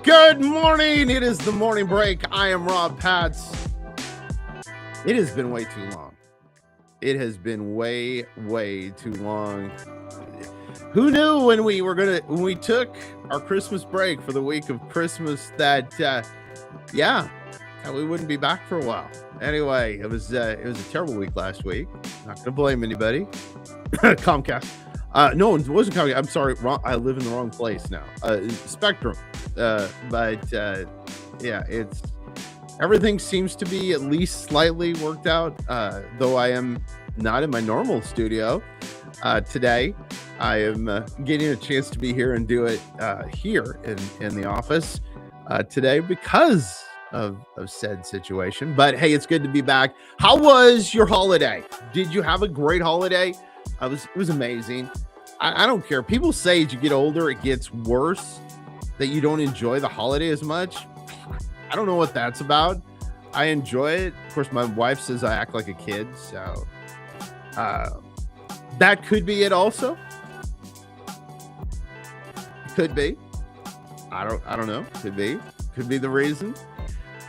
Good morning. It is the morning break. I am Rob Patz. It has been way too long. It has been way too long. Who knew when we took our Christmas break for the week of Christmas that we wouldn't be back for a while. Anyway, it was a terrible week last week. Not gonna blame anybody. Comcast. No, it wasn't Comcast. I'm sorry. Wrong. I live in the wrong place now. Spectrum. It's everything seems to be at least slightly worked out. Though I am not in my normal studio today. I am getting a chance to be here and do it here in the office today because of said situation. But hey, it's good to be back. How was your holiday? Did you have a great holiday? It was amazing. I don't care. People say as you get older, it gets worse, that you don't enjoy the holiday as much. I don't know what that's about. I enjoy it. Of course, my wife says I act like a kid, so that could be it also. Could be. I don't know. Could be the reason.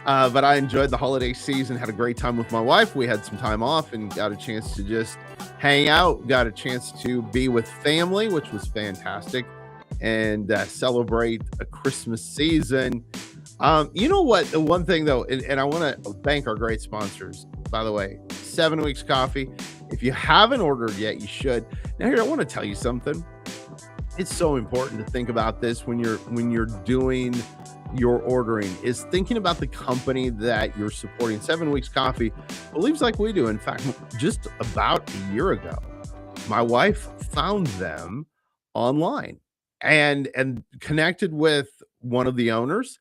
But I enjoyed the holiday season, had a great time with my wife. We had some time off and got a chance to just hang out, got a chance to be with family, which was fantastic, and celebrate a Christmas season. You know what? The one thing, though, and I want to thank our great sponsors, by the way, 7 Weeks Coffee. If you haven't ordered yet, you should. Now, here, I want to tell you something. It's so important to think about this when you're doing your ordering, is thinking about the company that you're supporting. 7 Weeks Coffee believes like we do. In fact, just about a year ago, my wife found them online and connected with one of the owners.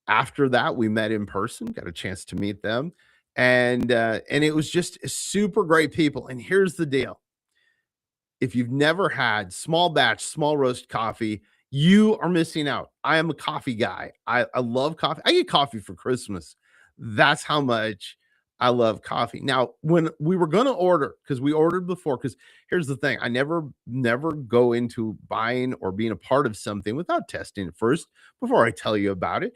After that, we met in person, got a chance to meet them, and it was just super great people. And here's the deal. If you've never had small batch, small roast coffee, you are missing out. I am a coffee guy. I love coffee. I get coffee for Christmas. That's how much I love coffee. Now, when we were going to order, because we ordered before, because here's the thing. I never go into buying or being a part of something without testing it first before I tell you about it.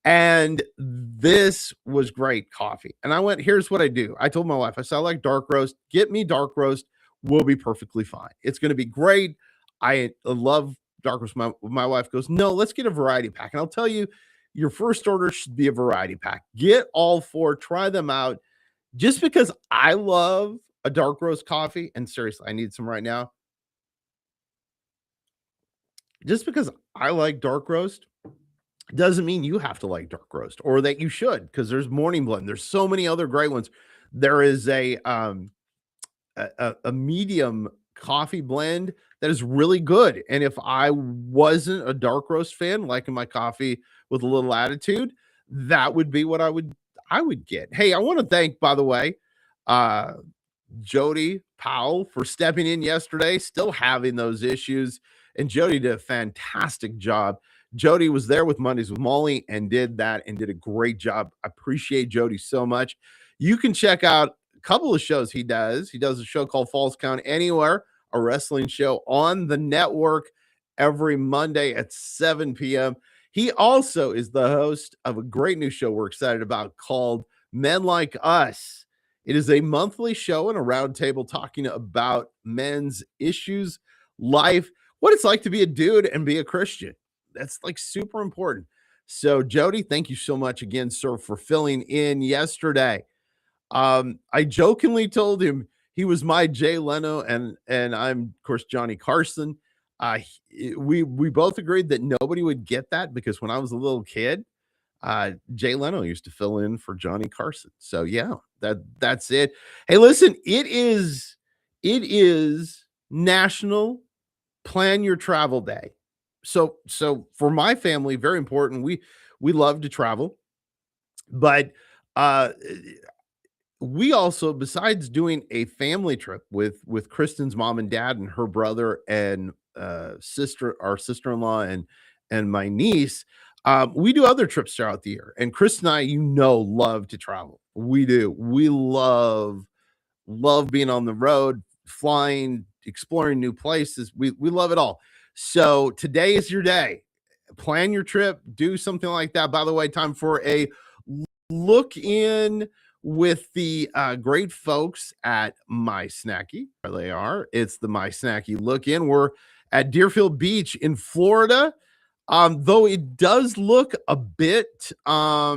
And this was great coffee. And I went, here's what I do. I told my wife, I said, I like dark roast. Get me dark roast. We'll be perfectly fine. It's going to be great. I love dark roast. My wife goes, no, let's get a variety pack. And I'll tell you, your first order should be a variety pack. Get all four, try them out. Just because I love a dark roast coffee, and seriously, I need some right now. Just because I like dark roast doesn't mean you have to like dark roast, or that you should, because there's morning blend. There's so many other great ones. There is a medium coffee blend that is really good. And if I wasn't a dark roast fan, liking my coffee with a little attitude, that would be what I would get. Hey, I want to thank, by the way, Jody Powell for stepping in yesterday, still having those issues. And Jody did a fantastic job. Jody was there with Mondays with Molly and did a great job. I appreciate Jody so much. You can check out a couple of shows he does. He does a show called Falls Count Anywhere, a wrestling show on the network every Monday at 7 p.m. He also is the host of a great new show we're excited about called Men Like Us. It is a monthly show and a roundtable talking about men's issues, life, what it's like to be a dude and be a Christian. That's like super important. So Jody, thank you so much again, sir, for filling in yesterday. I jokingly told him he was my Jay Leno and I'm, of course, Johnny Carson. We both agreed that nobody would get that because when I was a little kid, Jay Leno used to fill in for Johnny Carson. So yeah, that's it. Hey, listen, it is National Plan Your Travel Day. So for my family, very important. We love to travel, but we also, besides doing a family trip with Kristen's mom and dad and her brother and our sister-in-law and my niece, we do other trips throughout the year. And Chris and I, love to travel. We do. We love being on the road, flying, exploring new places. We love it all. So today is your day. plan your trip, do something like that. By the way, time for a look in with the great folks at My Snacky. There they are. It's the My Snacky look in. We're at Deerfield Beach in Florida. Though it does look a bit, how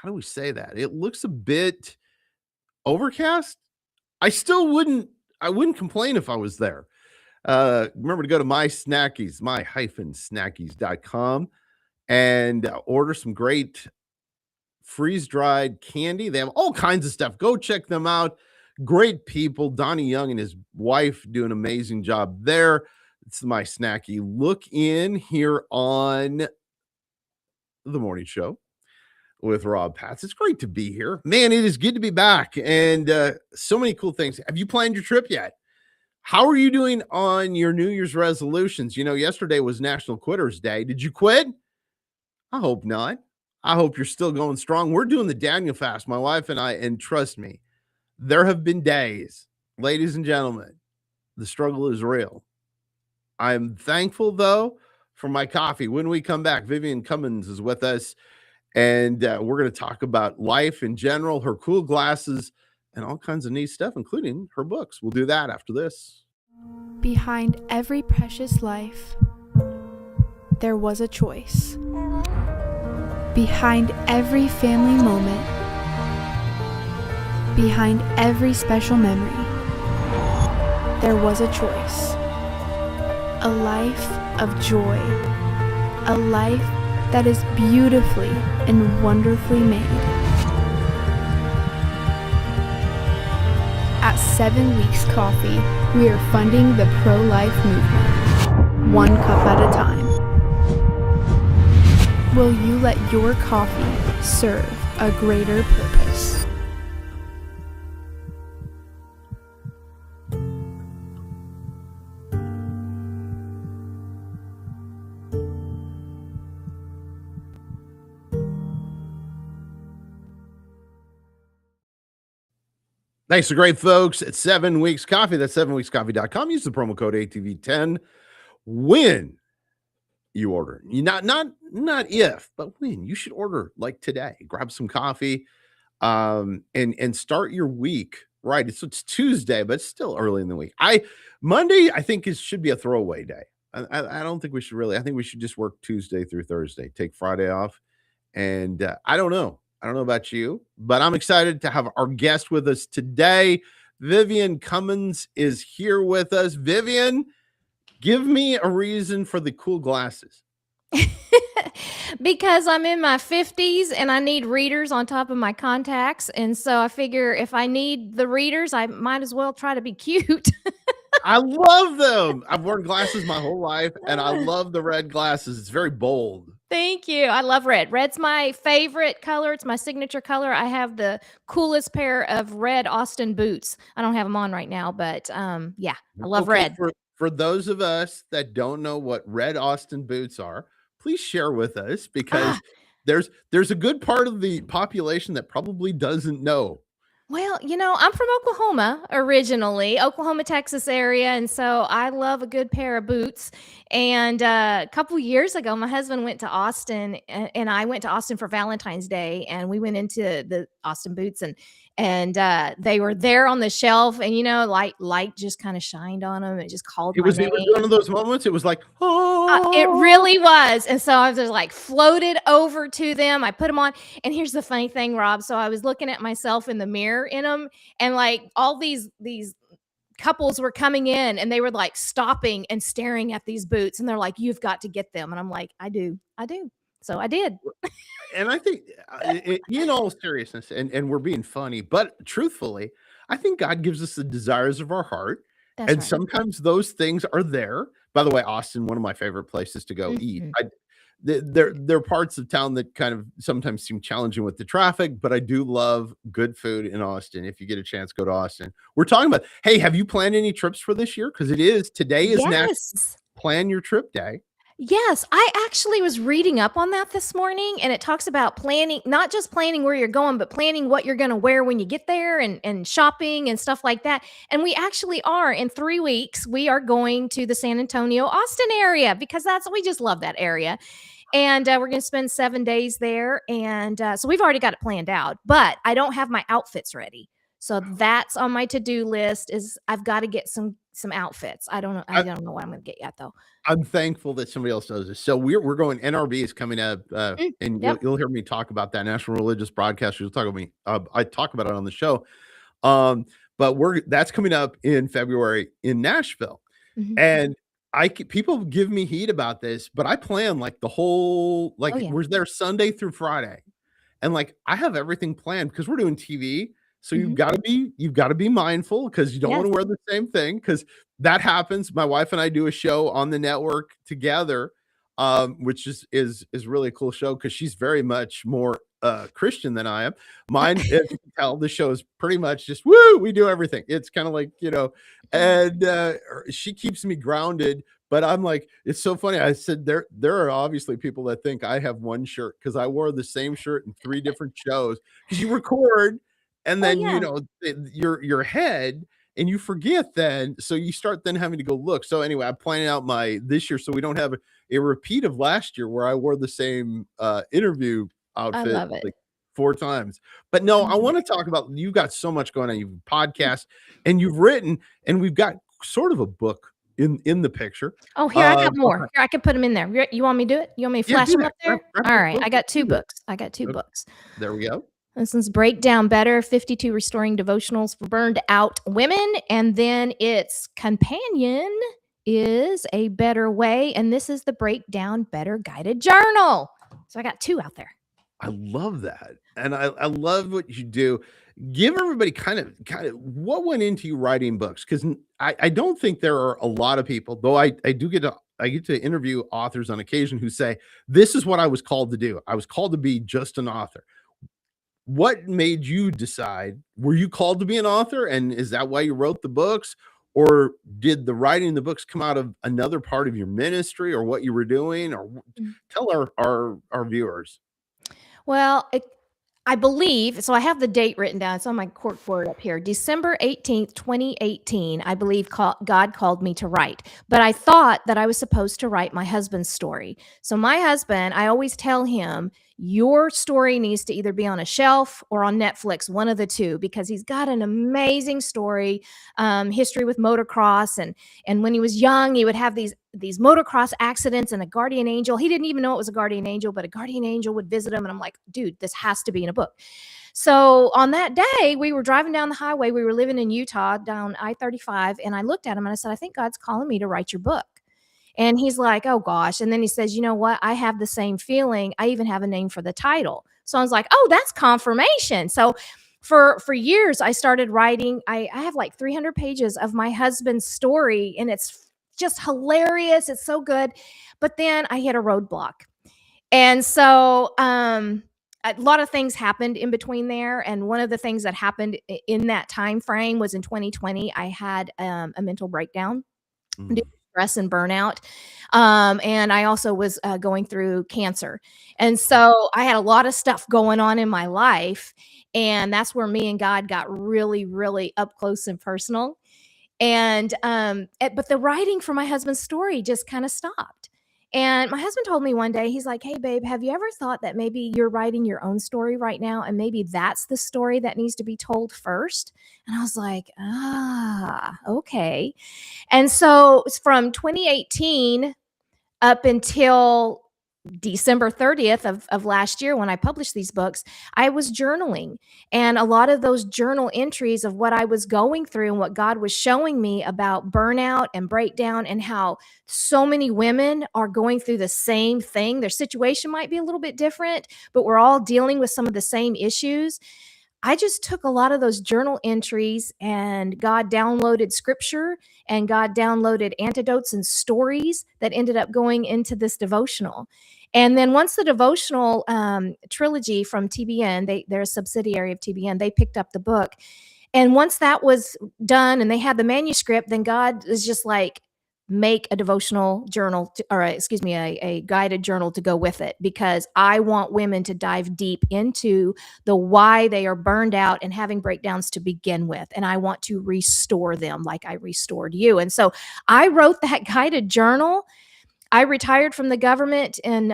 do we say that? It looks a bit overcast. I wouldn't complain if I was there. Remember to go to my snackies, my-snackies.com and order some great freeze-dried candy. They have all kinds of stuff. Go check them out. Great people. Donnie Young and his wife do an amazing job there. It's My Snacky look in here on the morning show with Rob Patz. It's great to be here. Man, it is good to be back. And so many cool things. Have you planned your trip yet? How are you doing on your New Year's resolutions? You know, yesterday was National Quitters Day. Did you quit? I hope not. I hope you're still going strong. We're doing the Daniel fast, my wife and I, and trust me, there have been days, ladies and gentlemen, the struggle is real. I'm thankful, though, for my coffee. When we come back, Vivian Cumins is with us, and we're going to talk about life in general, her cool glasses, and all kinds of neat stuff, including her books. We'll do that after this. Behind every precious life, there was a choice. Behind every family moment, behind every special memory, there was a choice. A life of joy. A life that is beautifully and wonderfully made. At 7 Weeks Coffee, we are funding the pro-life movement, one cup at a time. Will you let your coffee serve a greater purpose? Thanks to great folks at 7 Weeks Coffee. That's 7weekscoffee.com. Use the promo code ATV10 when you order. You not if, but when. You should order like today. Grab some coffee and start your week right. It's Tuesday, but it's still early in the week. Monday, I think should be a throwaway day. I don't think we should really. I think we should just work Tuesday through Thursday. Take Friday off. And I don't know. I don't know about you, but I'm excited to have our guest with us today. Vivian Cumins is here with us. Vivian, give me a reason for the cool glasses. Because I'm in my 50s and I need readers on top of my contacts. And so I figure if I need the readers, I might as well try to be cute. I love them. I've worn glasses my whole life, and I love the red glasses. It's very bold. Thank you. I love red. Red's my favorite color. It's my signature color. I have the coolest pair of red Austin boots. I don't have them on right now, but yeah, I love red. For those of us that don't know what red Austin boots are, please share with us, because there's a good part of the population that probably doesn't know. Well, I'm from Oklahoma originally, Oklahoma, Texas area. And so I love a good pair of boots. And a couple years ago, my husband went to Austin and I went to Austin for Valentine's Day. And we went into the Austin boots and they were there on the shelf. And, light just kind of shined on them. It just called my name. It was one of those moments. It was like, oh. It really was. And so I was just like floated over to them. I put them on. And here's the funny thing, Rob. So I was looking at myself in the mirror in them, and like all these couples were coming in and they were like stopping and staring at these boots. And they're like, you've got to get them. And I'm like, I do. So I did. And I think in all seriousness, and we're being funny, but truthfully, I think God gives us the desires of our heart. That's and right. Sometimes those things are there. By the way, Austin, one of my favorite places to go eat. There are parts of town that kind of sometimes seem challenging with the traffic, but I do love good food in Austin. If you get a chance, go to Austin. We're talking about, hey, have you planned any trips for this year? Because today is Yes. National Plan Your Trip Day. Yes, I actually was reading up on that this morning, and it talks about planning, not just planning where you're going, but planning what you're going to wear when you get there, and shopping and stuff like that. And we actually are in 3 weeks, we are going to the San Antonio, Austin area because we just love that area. And we're going to spend 7 days there, and so we've already got it planned out, but I don't have my outfits ready. So that's on my to-do list is I've got to get some outfits. I don't know what I'm going to get yet though. I'm thankful that somebody else does this. So we're going. NRB is coming up, and Yep. you'll hear me talk about that. National Religious Broadcasters will talk about me. I talk about it on the show. But that's coming up in February in Nashville, Mhm. and people give me heat about this, but I plan like the whole Oh yeah. we're there Sunday through Friday, and like I have everything planned because we're doing TV. So Mhm. you've got to be mindful because you don't want Yes. to wear the same thing because that happens. My wife and I do a show on the network together, which is really a cool show because she's very much more Christian than I am. Mine, as you can tell, the show is pretty much just woo, we do everything. It's kind of like, and she keeps me grounded. But I'm like, it's so funny. I said there are obviously people that think I have one shirt because I wore the same shirt in 3 different shows. Because you record and Oh then yeah. your head and you forget then. So you start then having to go look. So anyway, I'm planning out my this year so we don't have a repeat of last year where I wore the same interview I outfit love it. like 4 times. But no, I I love want it. to talk about you've got so much going on. You've podcast and you've written, and we've got sort of a book in the picture. Oh, here, I got more. Behind, Here, I can put them in there. You want me to do it? You want me to yeah, flash do them that. up there? Grab All the right, book. I got 2 Do that. books. I got 2 Okay, books. there we go. This one's Break Down Better, 52 Restoring Devotionals for Burned Out Women, and then its companion is A Better Way, and this is the Break Down Better Guided Journal. So I got 2 out there. I love that, and I love what you do. Give everybody kind of what went into you writing books because I don't think there are a lot of people, though I get to interview authors on occasion who say this is what I was called to do. I was called to be just an author. What made you decide? Were you called to be an author, and is that why you wrote the books, or did the writing the books come out of another part of your ministry or what you were doing? Or tell our viewers. Well, I believe so. I have the date written down. It's on my cork board up here. December 18th, 2018. I believe God called me to write. But I thought that I was supposed to write my husband's story. So, my husband, I always tell him, your story needs to either be on a shelf or on Netflix, one of the two, because he's got an amazing story, history with motocross. And when he was young, he would have these motocross accidents, and a guardian angel, he didn't even know it was a guardian angel, but a guardian angel would visit him. And I'm like, dude, this has to be in a book. So on that day, we were driving down the highway. We were living in Utah down I-35. And I looked at him and I said, I think God's calling me to write your book. And he's like, oh gosh. And then he says, you know what? I have the same feeling. I even have a name for the title. So I was like, oh, that's confirmation. So for years, I started writing. I have like 300 pages of my husband's story, and it's just hilarious. It's so good. But then I hit a roadblock. And so a lot of things happened in between there. And one of the things that happened in that time frame was in 2020, I had a mental breakdown due to Mm. stress and burnout. And I also was going through cancer. And so I had a lot of stuff going on in my life. And that's where me and God got really, really up close and personal. And but the writing for my husband's story just kind of stopped. And my husband told me one day, he's like, hey babe, have you ever thought that maybe you're writing your own story right now, and maybe that's the story that needs to be told first? And I was like, okay. And so from 2018 up until December 30th of last year, when I published these books, I was journaling. And a lot of those journal entries of what I was going through and what God was showing me about burnout and breakdown, and how so many women are going through the same thing. Their situation might be a little bit different, but we're all dealing with some of the same issues. I just took a lot of those journal entries, and God downloaded scripture, and God downloaded antidotes and stories that ended up going into this devotional. And then once the devotional trilogy from TBN, they're a subsidiary of TBN, they picked up the book. And once that was done and they had the manuscript, then God is just like, make a devotional journal a guided journal to go with it, because I want women to dive deep into the why they are burned out and having breakdowns to begin with. And I want to restore them like I restored you. And so I wrote that guided journal. I retired from the government in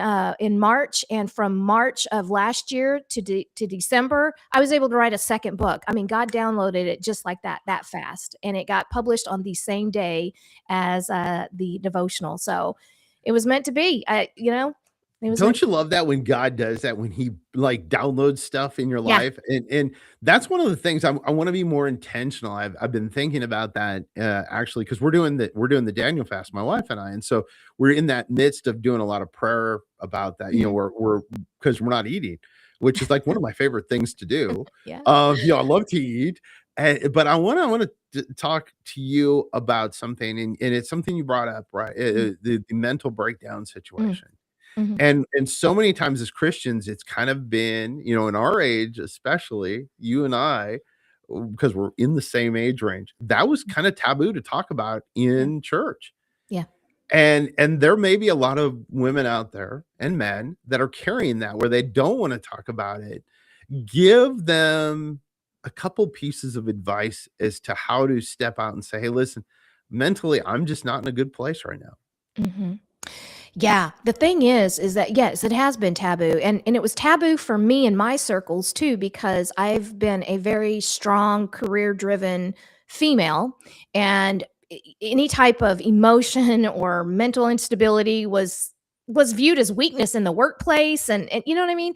March, and from March of last year to December, I was able to write a second book. I mean, God downloaded it just like that fast, and it got published on the same day as the devotional. So it was meant to be. It was meant. Don't you love that when God does that, when he like downloads stuff in your Yeah. life? And that's one of the things I want to be more intentional. I've been thinking about that actually, because we're doing the Daniel fast, my wife and I. And so we're in that midst of doing a lot of prayer about that. You know, we're because we're not eating, which is like one of my favorite things to do. Yeah. I love to eat. But I want to talk to you about something, and it's something you brought up, right? The mental breakdown situation. Mhm. And so many times as Christians, it's kind of been, in our age, especially you and I, because we're in the same age range, that was kind of taboo to talk about in church. Yeah. And there may be a lot of women out there and men that are carrying that where they don't want to talk about it. Give them a couple pieces of advice as to how to step out and say, hey, listen, mentally, I'm just not in a good place right now. Mhm. Yeah, the thing is that yes, it has been taboo, and it was taboo for me in my circles too, because I've been a very strong career-driven female, and any type of emotion or mental instability was viewed as weakness in the workplace, and you know what I mean?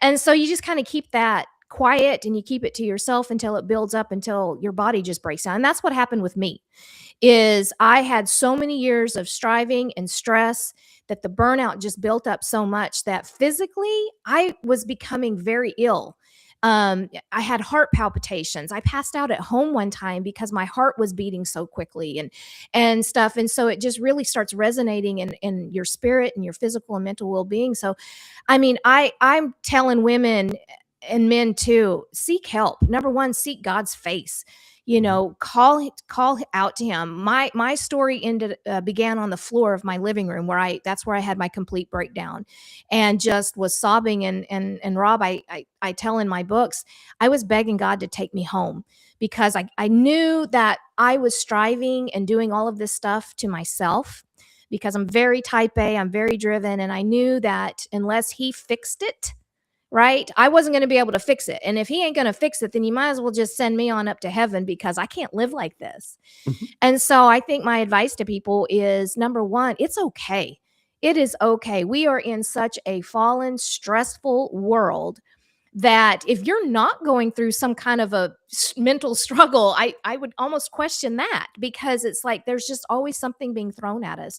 And so you just kind of keep that quiet and you keep it to yourself until it builds up until your body just breaks down. And that's what happened with me. Is I had so many years of striving and stress that the burnout just built up so much that physically I was becoming very ill. I had heart palpitations. I passed out at home one time because my heart was beating so quickly and stuff. And so it just really starts resonating in your spirit and your physical and mental well-being. So I mean, I'm telling women and men too, seek help. Number one, seek God's face. Call out to him. My story began on the floor of my living room, that's where I had my complete breakdown and just was sobbing. And Rob, I tell in my books, I was begging God to take me home because I knew that I was striving and doing all of this stuff to myself because I'm very type A, I'm very driven. And I knew that unless he fixed it, right? I wasn't going to be able to fix it. And if he ain't going to fix it, then you might as well just send me on up to heaven because I can't live like this. Mhm. And so I think my advice to people is number one, it's okay. It is okay. We are in such a fallen, stressful world that if you're not going through some kind of a mental struggle, I would almost question that because it's like there's just always something being thrown at us.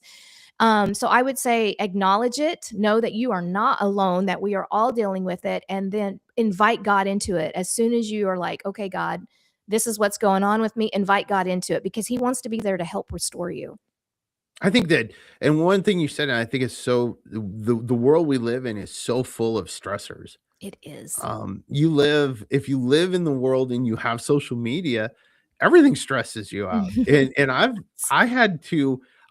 So I would say acknowledge it, know that you are not alone, that we are all dealing with it, and then invite God into it. As soon as you are like, okay, God, this is what's going on with me, invite God into it because he wants to be there to help restore you. I think that, and one thing you said, and I think it's so the world we live in is so full of stressors. It is. If you live in the world and you have social media, everything stresses you out. And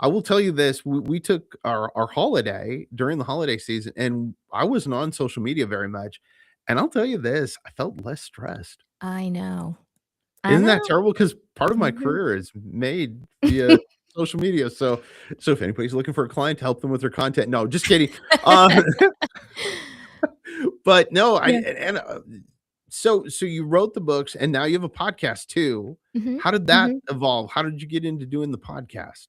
I will tell you this, we took our holiday during the holiday season, and I wasn't on social media very much. And I'll tell you this, I felt less stressed. I know. I Isn't that know. terrible? Because part of my Mhm. career is made via social media. So if anybody's looking for a client to help them with their content, no, just kidding. Uh, but no, Yeah. so you wrote the books and now you have a podcast too. Mhm. How did that Mhm. evolve? How did you get into doing the podcast?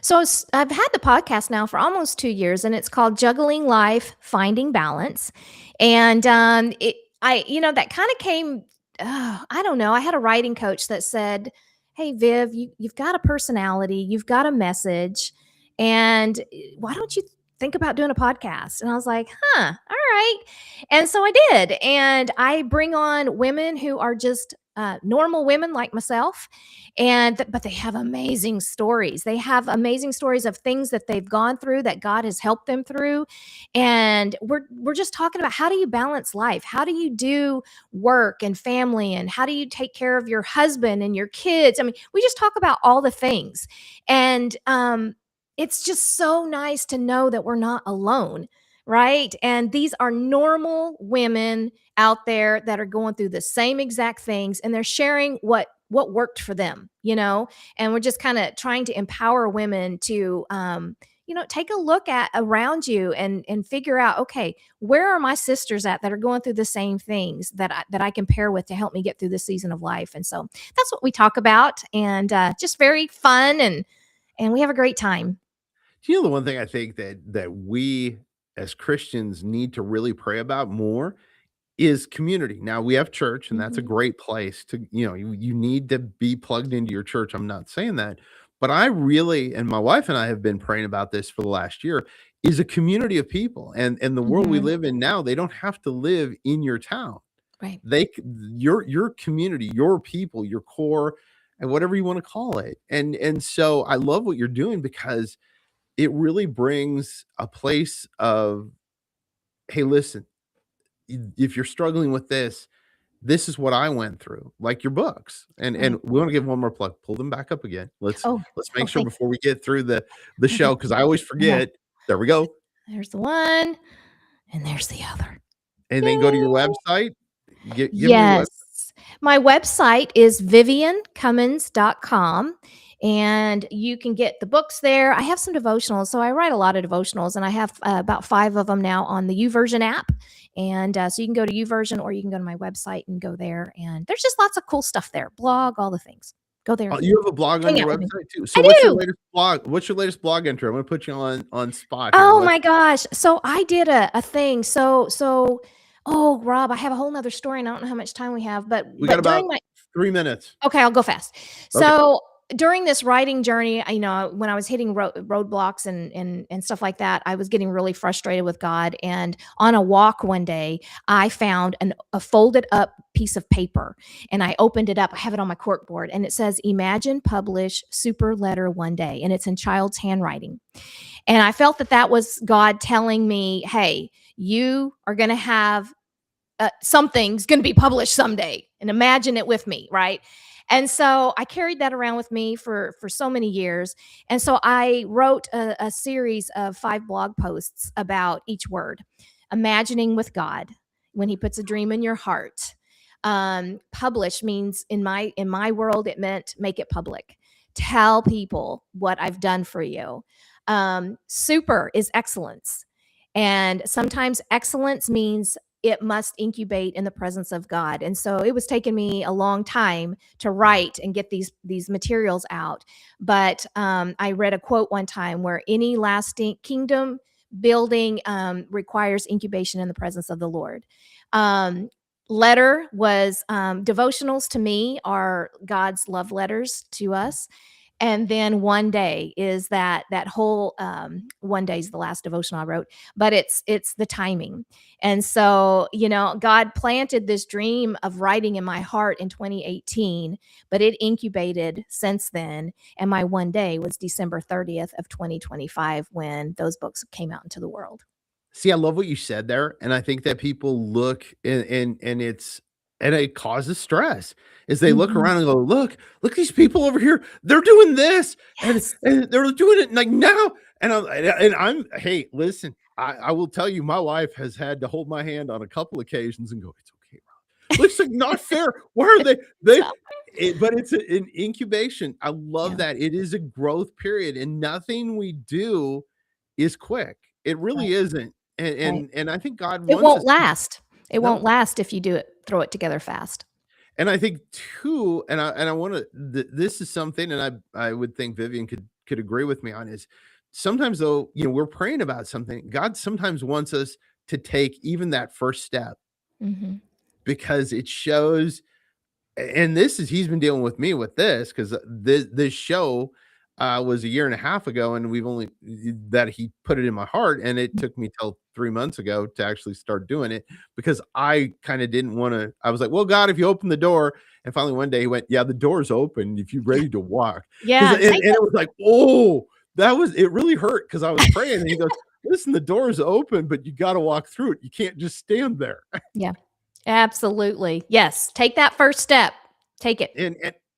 So I've had the podcast now for almost 2 years, and it's called Juggling Life, Finding Balance. And that kind of came. I don't know. I had a writing coach that said, "Hey, Viv, you've got a personality, you've got a message, and why don't you think about doing a podcast?" And I was like, "Huh, all right." And so I did, and I bring on women who are just normal women like myself, but they have amazing stories. They have amazing stories of things that they've gone through that God has helped them through, and we're just talking about how do you balance life? How do you do work and family, and how do you take care of your husband and your kids? I mean, we just talk about all the things, and it's just so nice to know that we're not alone, right? And these are normal women out there that are going through the same exact things, and they're sharing what worked for them, and we're just kind of trying to empower women to take a look at around you and figure out, okay, where are my sisters at that are going through the same things that I can pair with to help me get through this season of life. And so that's what we talk about, and just very fun, and we have a great time. Do you know the one thing I think that we as Christians need to really pray about more is community. Now we have church, and that's a Mhm. great place to, you need to be plugged into your church. I'm not saying that, but I really, and my wife and I have been praying about this for the last year, is a community of people. And the world we Mhm. live in now, they don't have to live in your town. Right. Your community, your people, your core, and whatever you want to call it. And so I love what you're doing because it really brings a place of, hey, listen, if you're struggling with this is what I went through, like your books. And Right. we want to give one more plug. Pull them back up again. Oh, Let's oh, make sure thanks. before we get through the Okay. show, because I always Yeah. forget. There we go. There's the one, and there's the other. And then go to your Yay. website. Give me your web. Yes. My website is viviancumins.com, and you can get the books there. I have some devotionals. So I write a lot of devotionals, and I have about 5 of them now on the YouVersion app. And so you can go to YouVersion, or you can go to my website and go there. And there's just lots of cool stuff there. Blog, all the things. Go there. You have a blog on Hang your out with me. website too. So I what's your do. latest blog? What's your latest blog entry? I'm gonna put you on spot here. Oh my gosh. So I did a thing. Oh, Rob, I have a whole nother story, and I don't know how much time we have, but We got about during my 3 minutes. okay, I'll go fast. Okay. So during this writing journey, when I was hitting roadblocks and stuff like that, I was getting really frustrated with God. And on a walk one day, I found a folded up piece of paper, and I opened it up. I have it on my corkboard, and it says, "Imagine, publish, super letter one day," and it's in child's handwriting. And I felt that was God telling me, "Hey, you are going to have something's going to be published someday, and imagine it with me," right? And so I carried that around with me for so many years. And so I wrote a series of 5 blog posts about each word. Imagining with God, when He puts a dream in your heart. Publish means in my world, it meant make it public. Tell people what I've done for you. Super is excellence. And sometimes excellence means it must incubate in the presence of God. And so it was taking me a long time to write and get these materials out. But I read a quote one time where any lasting kingdom building requires incubation in the presence of the Lord. Letter was devotionals to me are God's love letters to us. And then one day is that whole one day is the last devotional I wrote, but it's the timing. And so, God planted this dream of writing in my heart in 2018, but it incubated since then. And my one day was December 30th of 2025 when those books came out into the world. See, I love what you said there, and I think that people look and it causes stress as they look Mhm. around and go, look, these people over here, they're doing this, and, Yes. and they're doing it like now. And I'm hey, listen, I will tell you, my wife has had to hold my hand on a couple occasions and go, it's okay, Rob. Looks like not fair. Why are they Stop. but it's an incubation. I love Yeah. that. It is a growth period, and nothing we do is quick. It really Right. isn't. And Right. and I think God It wants us won't to last. It won't no. last if you throw it together fast. And I think too, and I want to this is something, and I would think Vivian could agree with me on, is sometimes though, we're praying about something. God sometimes wants us to take even that first step Mhm. because it shows. And this is, he's been dealing with me with this because this show was a year and a half ago, and we've only that he put it in my heart, and it took me till 3 months ago to actually start doing it because I kind of didn't want to. I was like, well, God, if you open the door. And finally one day he went, yeah, the door's open if you're ready to walk. Yeah, And it was like, oh, it really hurt because I was praying. And he goes, listen, the door's open, but you got to walk through it. You can't just stand there. yeah, absolutely. Yes, take that first step. Take it.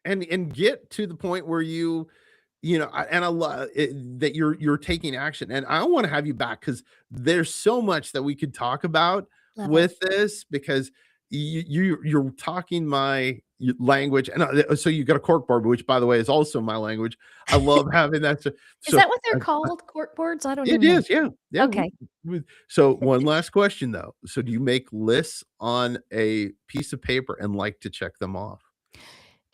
And get to the point where I love that you're taking action. And I want to have you back because there's so much that we could talk about Love it. with this because you're talking my language. And so you got a cork board, which by the way is also my language. I love having that. Is that what they're called? Cork boards? I don't It even know. is, yeah. Yeah. Okay. So one last question though. So do you make lists on a piece of paper and like to check them off?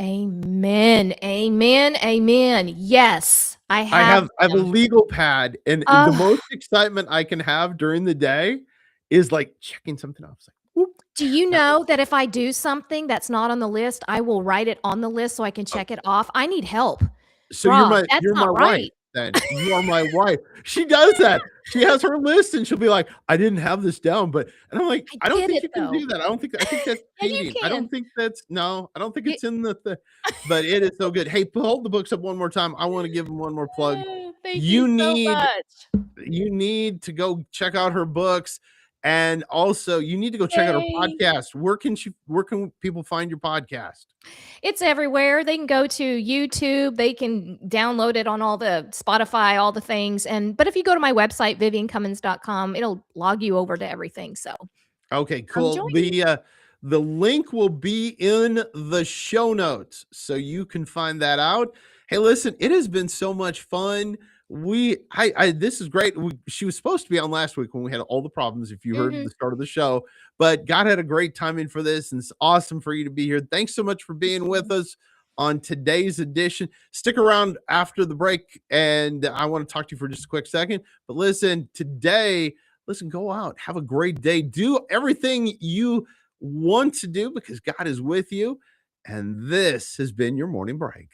Amen. Amen. Amen. Yes, I I have have a them. legal pad, and the Oh, most excitement I can have during the day is, like, checking something off. It's like, "Whoop, do you that know that if I do something that's not on the list, I will write it on the list so I can oh, check it off? I need help. so Rob, that's you're my not wife right. then. You are my wife." She does that. She has her list, and she'll be like, "I didn't have this down," and I'm like, I "I don't did think it you can though. do that. I think that's Yeah, you cheating. I can. don't think that's no, I don't think You it's in the but it is so good. Hey, hold the books up one more time. I wanna give them one more plug. Thank you You so need much. you need to go check out her books, and also you need to go check out her Yay. podcast. Where can people find your podcast? It's everywhere. They can go to YouTube. They can download it on all the Spotify, all the things. But if you go to my website, viviancumins.com, it'll log you over to everything. So Okay, come cool. join me. The link will be in the show notes, so you can find that out. Hey, listen, it has been so much fun. This is great. She was supposed to be on last week when we had all the problems, if you heard Mhm. the start of the show, but God had a great timing for this, and it's awesome for you to be here. Thanks so much for being with us on today's edition. Stick around after the break, and I want to talk to you for just a quick second. But listen, go out, have a great day, do everything you want to do because God is with you. And this has been your morning break.